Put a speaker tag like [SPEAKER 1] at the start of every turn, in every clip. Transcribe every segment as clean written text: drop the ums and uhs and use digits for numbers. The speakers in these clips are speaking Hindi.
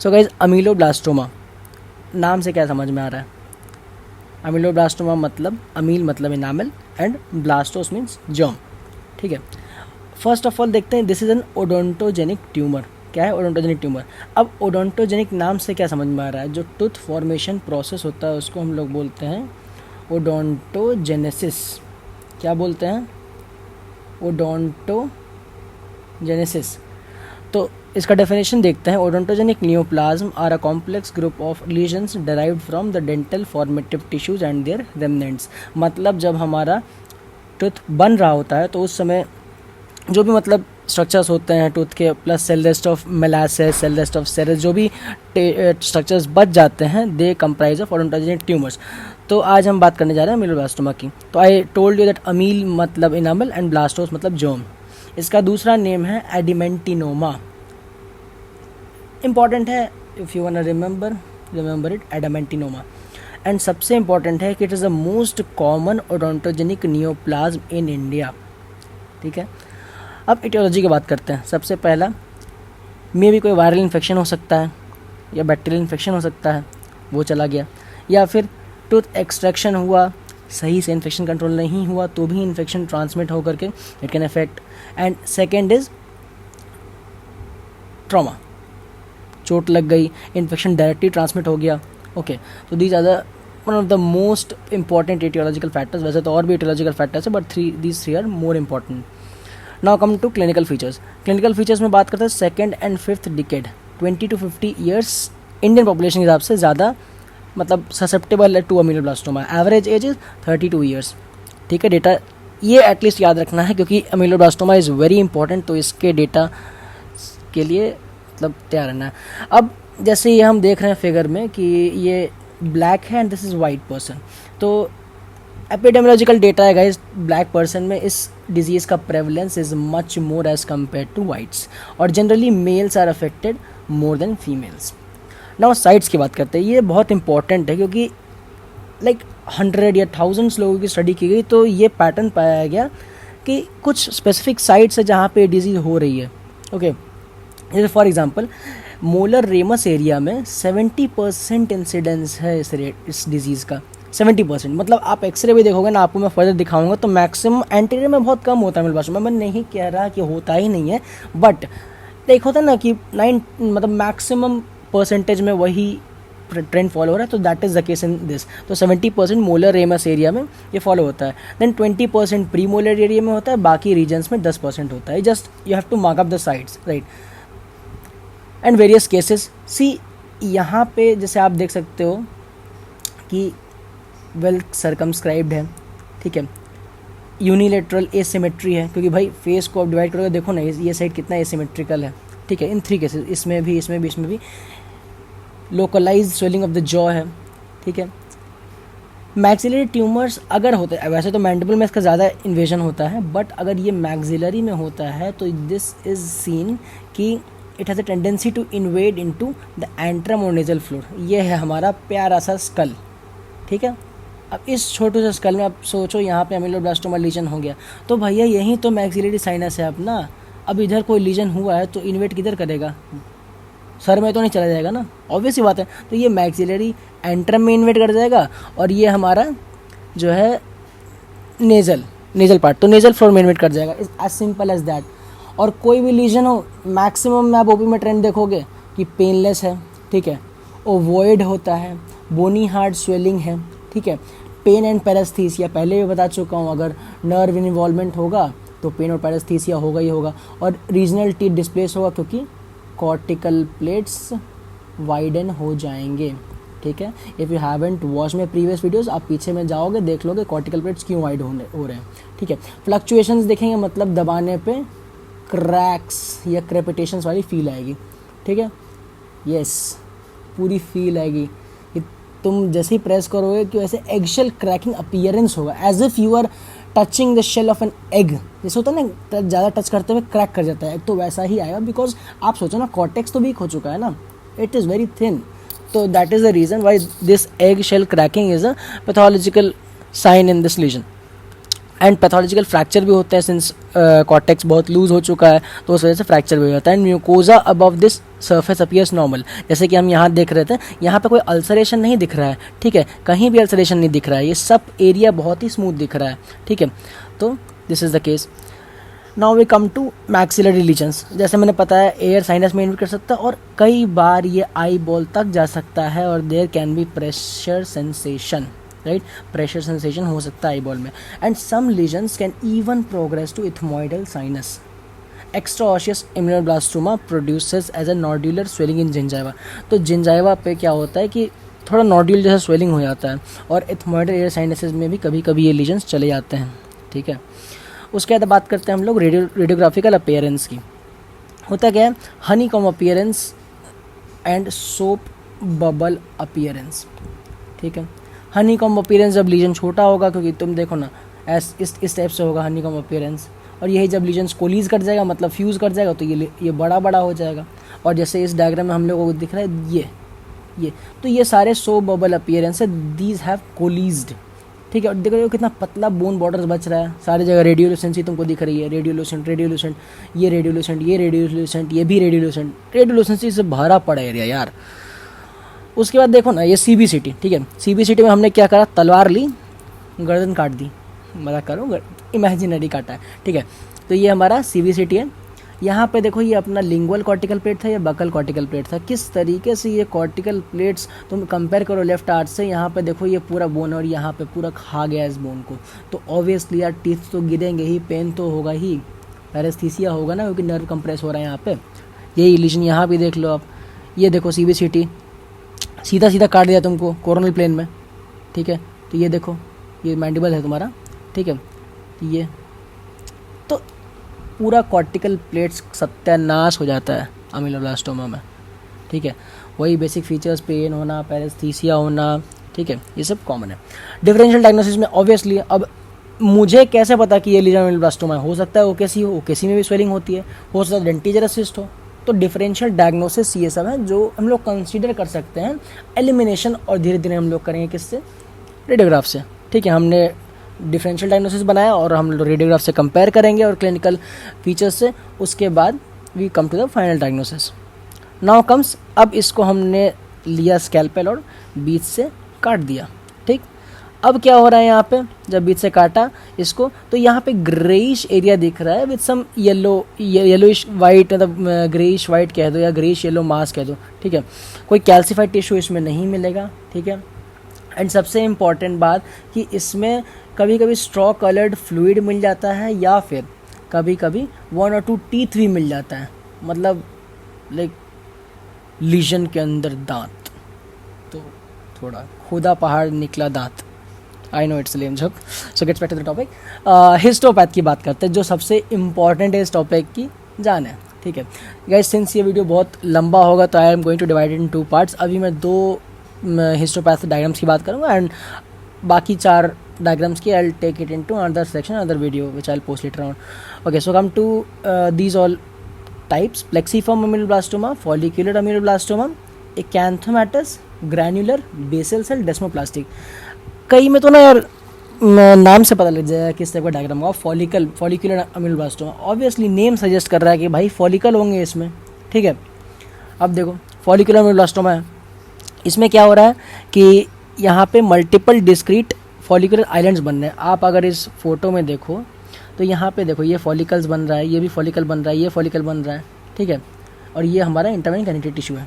[SPEAKER 1] सो गाइज अमीलोब्लास्टोमा नाम से क्या समझ में आ रहा है? अमीलोब्लास्टोमा मतलब अमील मतलब इनामल एंड ब्लास्टोस मीन्स जर्म, ठीक है। फर्स्ट ऑफ ऑल देखते हैं, this is an odontogenic tumour. क्या है ओडोंटोजेनिक ट्यूमर? अब ओडोंटोजेनिक नाम से क्या समझ में आ रहा है? जो टूथ फॉर्मेशन प्रोसेस होता है उसको हम लोग बोलते हैं ओडोंटोजेनेसिस। क्या बोलते हैं? ओडोंटोजेनेसिस। तो इसका डेफिनेशन देखते हैं। Odontogenic neoplasm are a complex group of lesions derived from the dental formative tissues and their remnants. मतलब जब हमारा टूथ बन रहा होता है तो उस समय जो भी मतलब स्ट्रक्चर्स होते हैं टूथ के, plus cell rest of Malassez, cell rest of Serres, जो भी स्ट्रक्चर्स बच जाते हैं, they comprise of odontogenic tumours. तो आज हम बात करने जा रहे हैं अमीलोब्लास्टोमा की। तो आई टोल्ड यू दैट अमील मतलब इनामल एंड ब्लास्टोस मतलब जर्म। इसका दूसरा नेम है एडिमेंटिनोमा। इंपॉर्टेंट है, if you want remember it, adamantinoma. And सबसे इंपॉर्टेंट है कि it is the most common odontogenic neoplasm in India, ठीक है। अब इटियोलॉजी की बात करते हैं। सबसे पहला, मे भी कोई वायरल इन्फेक्शन हो सकता है या बैक्टीरियल इन्फेक्शन हो सकता है, वो चला गया, या फिर टूथ एक्सट्रैक्शन हुआ, सही से इन्फेक्शन कंट्रोल नहीं हुआ तो भी इन्फेक्शन ट्रांसमिट होकर के it can affect. And second is trauma, चोट लग गई, इन्फेक्शन डायरेक्टली ट्रांसमिट हो गया। ओके, तो these are the one of the most important etiological factors. वैसे तो और भी एटियोलॉजिकल फैक्टर्स है, but these three are more important. Now come to clinical features. Clinical features में बात करते हैं second and fifth decade, 20 to 50 years Indian population के हिसाब से ज़्यादा मतलब ससेप्टेबल है to ameloblastoma. Average age is 32 years, ठीक है। डेटा ये एटलीस्ट याद रखना है क्योंकि अमीलोब्लास्टोमा इज़ वेरी इंपॉर्टेंट, तो इसके डेटा के लिए मतलब तैयार रहना है। अब जैसे ये हम देख रहे हैं फिगर में कि ये ब्लैक है and this is white person, तो एपिडेमियोलॉजिकल डेटा है गाइस, ब्लैक पर्सन में इस डिजीज़ का prevalence is much more as compare to whites, और generally males are affected more than females. Now sites की बात करते हैं। ये बहुत इंपॉर्टेंट है क्योंकि लाइक 100 या 1000 लोगों की स्टडी की गई तो ये पैटर्न पाया गया कि कुछ स्पेसिफिक साइट्स है जहाँ पे डिजीज़ हो रही है। ओके, जैसे for example molar ramus area में 70% इंसिडेंस है इस डिजीज़ का। 70% मतलब आप एक्सरे भी देखोगे ना, आपको मैं फर्दर दिखाऊंगा, तो मैक्सिमम एंटीरियर में बहुत कम होता है अमीलोब्लास्टोमा। मैं नहीं कह रहा कि होता ही नहीं है, बट एक होता है ना कि 9 मतलब मैक्सिमम परसेंटेज में वही ट्रेंड फॉलो हो रहा है, तो that is the case in this. तो 70% मोलर रेमस एरिया में ये फॉलो होता है। देन 20% प्री मोलर एरिया में होता है, बाकी रीजन्स में 10% होता है। Just you have to mark up the sides, right. And various cases, see यहाँ पे जैसे आप देख सकते हो कि वेल सर्कमस्क्राइब्ड है, ठीक है। यूनिलेटरल एसिमेट्री है क्योंकि भाई फेस को आप डिवाइड करोगे, देखो ना ये साइड कितना एसिमेट्रिकल है, ठीक है। इन 3 केसेस, इसमें भी localise swelling of the jaw है, ठीक है। मैक्सिलरी ट्यूमर्स अगर होते हैं, वैसे तो मैंडिबल में इसका ज़्यादा इन्वेजन होता है, बट अगर ये मैक्सिलरी में होता है तो दिस इज सीन कि it has a tendency to invade into the antrum और नेजल फ्लोर। ये है हमारा प्यारा सा स्कल, ठीक है। अब इस छोटे से स्कल में आप सोचो यहाँ पे अमीलोब्लास्टोमा लीजन हो गया, तो भैया यही तो मैक्सिलरी साइनस है अपना। अब इधर कोई लीजन हुआ है तो इन्वेट किधर करेगा? सर में तो नहीं चला जाएगा ना, ऑब्वियस ही बात है। तो ये मैक्सिलरी एंट्रम में इन्वेट कर जाएगा, और ये हमारा जो है नेजल पार्ट, तो नेजल फ्लोर में इन्वेट कर जाएगा। Is as simple as that. और कोई भी लीजन हो, मैक्सिमम में आप ओपी में ट्रेंड देखोगे कि पेनलेस है, ठीक है, ओवॉइड होता है, बोनी हार्ड स्वेलिंग है, ठीक है। पेन एंड पैरेस्थीसिया पहले भी बता चुका हूँ, अगर नर्व इन्वॉल्वमेंट होगा तो पेन और पैरेस्थीसिया होगा ही होगा। और रीजनल टीथ डिस्प्लेस होगा क्योंकि कॉर्टिकल प्लेट्स वाइडन हो जाएंगे, ठीक है। If you haven't watch my previous videos, आप पीछे में जाओगे देख लोगे कॉर्टिकल प्लेट्स क्यों वाइड हो रहे हैं, ठीक है। फ्लक्चुएशंस देखेंगे, मतलब दबाने पे क्रैक्स या क्रेपिटेशंस वाली फील आएगी, ठीक है। यस, पूरी फील आएगी कि तुम जैसे ही प्रेस करोगे कि वैसे एगशेल क्रैकिंग अपीयरेंस होगा, as if you are touching the shell of an egg. जैसे होता है ना, ज़्यादा टच करते हुए क्रैक कर जाता है, तो वैसा ही आएगा। बिकॉज आप सोचो ना, कॉर्टेक्स तो वीक हो चुका है ना, इट इज़ वेरी थिन, तो that is the reason why this egg shell cracking is a pathological sign in this lesion. And pathological fracture भी होता है सिंस कॉर्टेक्स बहुत लूज हो चुका है, तो उस वजह से फ्रैक्चर भी हो जाता है। And mucosa above this surface appears normal, जैसे कि हम यहाँ देख रहे थे, यहाँ पे कोई अल्सरेशन नहीं दिख रहा है, ठीक है, कहीं भी अल्सरेशन नहीं दिख रहा है, ये सब एरिया बहुत ही स्मूथ दिख रहा है, ठीक है। तो this is the case. Now we come to maxillary lesions. जैसे मैंने बताया एयर साइनस में इन्वेट कर सकता है और कई बार ये आई बॉल तक जा सकता है और there can be pressure sensation, right, pressure sensation हो सकता है आई बॉल में। And some lesions can even progress to ethmoidal sinus. Extraosseous immunoblastoma produces as a nodular swelling in gingiva. तो जिंजाइवा पे क्या होता है कि थोड़ा नोड्यूल जैसा स्वेलिंग हो जाता है, और इथमोइडल एयर साइनसेस में भी कभी कभी ये लीजन्स चले जाते हैं, ठीक है। उसके बाद बात करते हैं हम लोग रेडियोग्राफिकल अपीयरेंस की। होता क्या है, Honey com appearance and soap bubble appearance, ठीक है। हनी कॉम अपीयरेंस जब लीजन छोटा होगा, क्योंकि तुम देखो ना इस टाइप से होगा हनी कॉम अपीयरेंस, और यही जब लीजन कोलीज कर जाएगा मतलब फ्यूज़ कर जाएगा तो ये बड़ा बड़ा हो जाएगा। और जैसे इस डायग्राम में हम लोगों को दिख रहा है ये तो ये सारे सोप बबल अपीयरेंस है, दीज हैव कोलीज्ड, ठीक है। और देखो कितना पतला बोन बॉर्डर बच रहा है, सारी जगह रेडियोल्यूसेंसी तुमको दिख रही है, रेडियोल्यूसेंट, ये रेडियोल्यूसेंट, ये भी रेडियोल्यूसेंसी से भरा पड़ा एरिया यार। उसके बाद देखो ना ये CBCT, ठीक है, CBCT में हमने क्या करा, तलवार ली, गर्दन काट दी, मजाक करो, इमेजिनरी काटा है, ठीक है। तो ये हमारा CBCT है। यहाँ पे देखो ये अपना लिंगुअल कॉर्टिकल प्लेट था, ये बकल कॉर्टिकल प्लेट था। किस तरीके से ये कॉर्टिकल प्लेट्स तुम कंपेयर करो लेफ्ट आर्ट से, यहाँ पे देखो ये पूरा बोन और यहाँ पे पूरा खा गया इस बोन को, तो ऑब्वियसली यार टीथ तो गिरेंगे ही, पेन तो होगा ही, पैरेस्थीसिया होगा ना, क्योंकि नर्व कंप्रेस हो रहा है यहाँ पे। यही लीजन यहाँ भी देख लो आप, ये देखो CBCT सीधा सीधा काट दिया तुमको कोरोनल प्लेन में, ठीक है। तो ये देखो ये मैंडिबल है तुम्हारा, ठीक है, ये तो पूरा कॉर्टिकल प्लेट्स सत्यानाश हो जाता है अमीलोब्लास्टोमा में, ठीक है। वही बेसिक फीचर्स, पेन होना, पैरेस्थीसिया होना, ठीक है, ये सब कॉमन है। डिफरेंशियल डायग्नोसिस में ऑब्वियसली अब मुझे कैसे पता कि ये लीजन अमीलोब्लास्टोमा है, हो सकता है ओकेसी हो, ओकेसी में भी स्वेलिंग होती है, हो सकता है डेंटिजरस सिस्ट हो। तो डिफरेंशियल डायग्नोसिस ये सब है जो हम लोग कंसीडर कर सकते हैं एलिमिनेशन, और धीरे धीरे हम लोग करेंगे किससे, रेडियोग्राफ से, ठीक है। हमने डिफरेंशियल डायग्नोसिस बनाया और हम लोग रेडियोग्राफ से कंपेयर करेंगे और क्लिनिकल फीचर्स से, उसके बाद we come to the final diagnosis. Now comes, अब इसको हमने लिया स्कैल्पेल और बीच से काट दिया, ठीक। अब क्या हो रहा है यहाँ पे, जब बीच से काटा इसको तो यहाँ पे ग्रेइश एरिया दिख रहा है विद सम येलोइश वाइट, मतलब ग्रेइश वाइट कह दो या ग्रेइश येलो मास कह दो, ठीक है। कोई कैल्सिफाइड टिश्यू इसमें नहीं मिलेगा, ठीक है। एंड सबसे इम्पॉर्टेंट बात कि इसमें कभी कभी स्ट्रॉ कलर्ड फ्लूइड मिल जाता है, या फिर कभी कभी 1 और 2 टीथ भी मिल जाता है, मतलब लाइक लीजन के अंदर दांत, तो थोड़ा खुदा पहाड़ निकला दांत। I know it's lame joke, so gets back to the topic. Histopath की बात करते हैं, जो सबसे इम्पॉर्टेंट है इस टॉपिक की जान है, ठीक है गाइस। सिंस ये वीडियो बहुत लंबा होगा तो I am going to divide in 2 parts. अभी मैं 2 हिस्टोपैथ डायग्राम्स की बात करूँगा, एंड बाकी 4 डायग्राम्स की I take it into another section, another video which I post later on. Okay, so come to these all types: plexiform ameloblastoma, follicular ameloblastoma, acanthomatous, granular, basal cell, desmoplastic. कई में तो ना यार नाम से पता लग जाएगा किस टाइप का डायग्राम होगा। फॉलिकुलर अमीलोब्लास्टोमा, ऑब्वियसली नेम सजेस्ट कर रहा है कि भाई फॉलिकल होंगे इसमें, ठीक है। अब देखो फॉलिकुलर अमीलोब्लास्टोमा है, इसमें क्या हो रहा है कि यहाँ पे मल्टीपल डिस्क्रीट फॉलिकुलर आइलैंड्स बन रहे हैं। आप अगर इस फोटो में देखो तो यहाँ पे देखो ये फॉलिकल्स बन रहा है, ये भी फॉलिकल बन रहा है, ये फॉलिकल बन रहा है, ठीक है। और ये हमारा इंटरवेन कनेक्टिव टिश्यू है।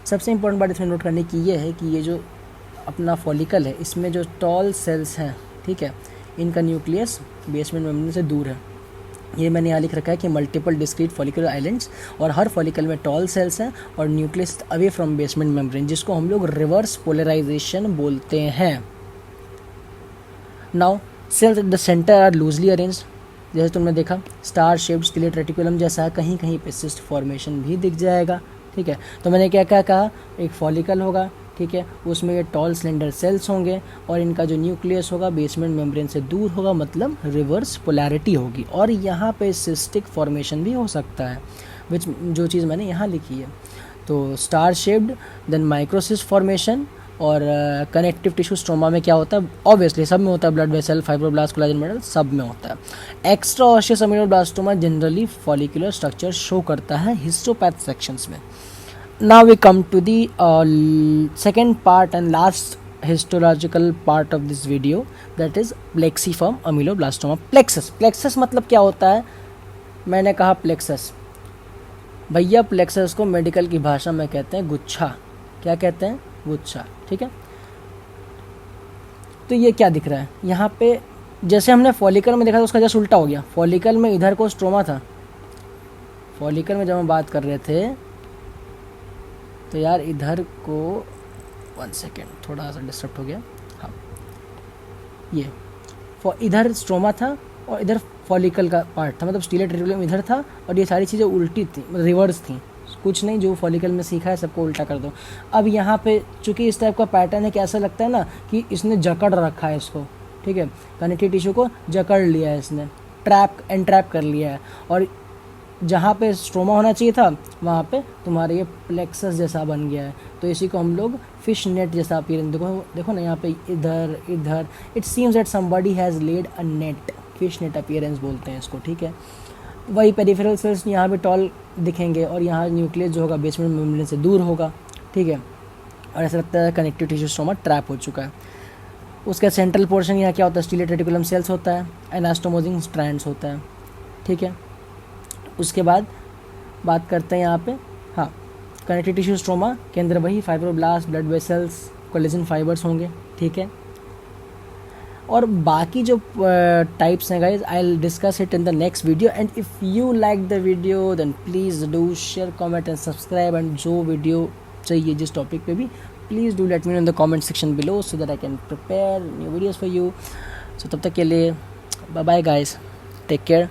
[SPEAKER 1] सबसे इंपॉर्टेंट बात इसमें नोट करने की ये है कि ये जो अपना फॉलिकल है इसमें जो टॉल सेल्स हैं, ठीक है, इनका न्यूक्लियस बेसमेंट मेम्ब्रेन से दूर है। ये मैंने यहाँ लिख रखा है कि मल्टीपल डिस्क्रीट फॉलिकुलर आइलैंड्स, और हर फॉलिकल में टॉल सेल्स हैं और nucleus away from basement membrane, जिसको हम लोग रिवर्स पोलराइजेशन बोलते हैं। Now cells at the centre are loosely arranged, जैसे तुमने देखा स्टार शेप्ड स्केलेट रेटिकुलम जैसा है, कहीं कहीं पे सिस्ट फॉर्मेशन भी दिख जाएगा, ठीक है। तो मैंने क्या क्या कहा, एक फॉलिकल होगा, ठीक है, उसमें ये टॉल स्लेंडर सेल्स होंगे और इनका जो न्यूक्लियस होगा बेसमेंट मेम्ब्रेन से दूर होगा, मतलब रिवर्स पोलैरिटी होगी। और यहाँ पे सिस्टिक फॉर्मेशन भी हो सकता है, जो चीज़ मैंने यहाँ लिखी है। तो star shaped, then microcyst formation, और कनेक्टिव टिश्यू स्ट्रोमा में क्या होता है, ऑब्वियसली सब में होता है, blood vessel, fibroblast, collagen model सब में होता है। एक्स्ट्रा ऑस्टियस ameloblastoma generally follicular structure show करता है हिस्टोपैथ सेक्शंस में। Now we come to the second part and last histological part of this video, that is plexiform ameloblastoma. Plexus मतलब क्या होता है, मैंने कहा प्लेक्सस, भैया प्लेक्सस को मेडिकल की भाषा में कहते हैं गुच्छा। क्या कहते हैं, गुच्छा, ठीक है। तो ये क्या दिख रहा है यहाँ पे, जैसे हमने फॉलिकल में देखा था उसका जस्ट उल्टा हो गया। फॉलिकल में इधर को स्ट्रोमा था, फॉलिकल में जब हम बात कर रहे थे तो यार इधर को, 1 सेकेंड थोड़ा सा डिस्टर्ब हो गया, हाँ ये इधर स्ट्रोमा था और इधर फॉलिकल का पार्ट था, मतलब स्टीलेट रेटिकुलम इधर था और ये सारी चीज़ें उल्टी थी, रिवर्स थी। कुछ नहीं, जो फॉलिकल में सीखा है सबको उल्टा कर दो। अब यहाँ पे चूंकि इस टाइप का पैटर्न है, कैसा लगता है ना कि इसने जकड़ रखा है इसको, ठीक है, कनेक्टिव टिश्यू को जकड़ लिया है इसने, एंट्रैप कर लिया है, और जहाँ पे स्ट्रोमा होना चाहिए था वहाँ पे तुम्हारे ये प्लेक्सस जैसा बन गया है। तो इसी को हम लोग फिश नेट जैसा अपीयरेंस, देखो ना यहाँ पे इधर it seems that somebody has laid a net, fish net appearance बोलते हैं इसको, ठीक है। वही पेरिफेरल सेल्स यहाँ पे टॉल दिखेंगे और यहाँ न्यूक्लियस जो होगा बेसमेंट मेम्ब्रेन से दूर होगा, ठीक है, और ऐसा लगता है कनेक्टिव टिश्यू स्ट्रोमा ट्रैप हो चुका है। उसका सेंट्रल पोर्शन यहाँ क्या होता है, स्टीलेट रेटिकुलम सेल्स होता है, एनास्टोमोजिंग स्ट्रैंड्स होता है, ठीक है। उसके बाद बात करते हैं यहाँ पे, हाँ, कनेक्टिव टिश्यू स्ट्रोमा के अंदर वही fibroblast, blood vessels, collagen fibres होंगे, ठीक है। और बाकी जो टाइप्स हैं guys, I will discuss it in the next video, and if you like the video then please do share, comment and subscribe, and जो वीडियो चाहिए जिस टॉपिक पे भी, please do let me know in the comment section below so that I can prepare new videos for you. So तब तक के लिए bye bye guys, take care.